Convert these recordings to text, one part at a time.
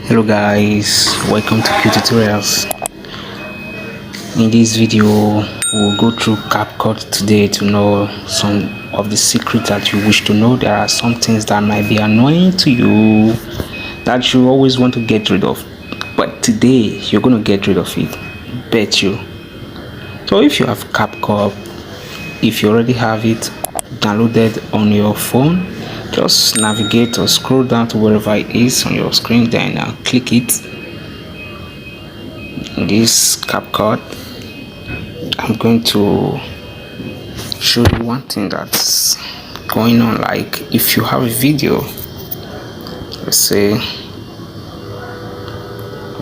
Hello guys, welcome to Q Tutorials. In this video we'll go through CapCut today to know some of the secrets that you wish to know. There are some things that might be annoying to you that you always want to get rid of, but today you're going to get rid of it, bet you. So if you have CapCut, if you already have it downloaded on your phone, just navigate or scroll down to wherever it is on your screen, then click it. In this CapCut, I'm going to show you one thing that's going on. Like if you have a video, let's say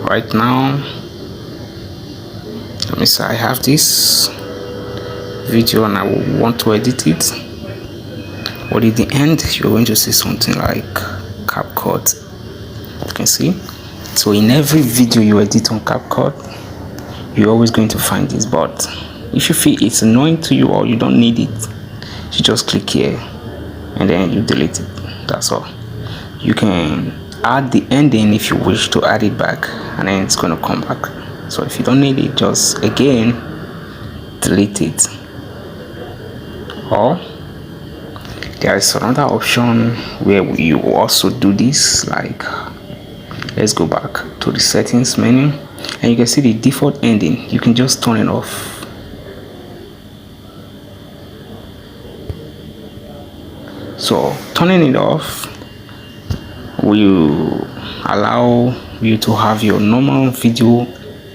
right now, let me say I have this video and I want to edit it, but at the end you're going to see something like CapCut. You can see. So in every video you edit on CapCut, you're always going to find this, but if you feel it's annoying to you or you don't need it, you just click here and then you delete it. That's all. You can add the ending if you wish to add it back, and then it's going to come back. So if you don't need it, just again delete it. Or there is another option where you also do this. Like, let's go back to the settings menu, and you can see the default ending. You can just turn it off. So turning it off will allow you to have your normal video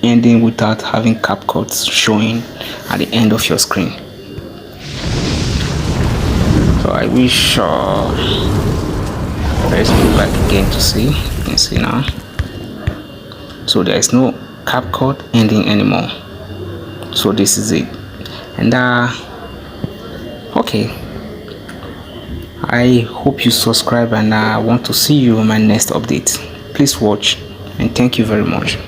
ending without having CapCut showing at the end of your screen. So I wish let's go back again to see. You can see now. So there is no CapCut ending anymore. So this is it. And okay, I hope you subscribe, and I want to see you in my next update. Please watch, and thank you very much.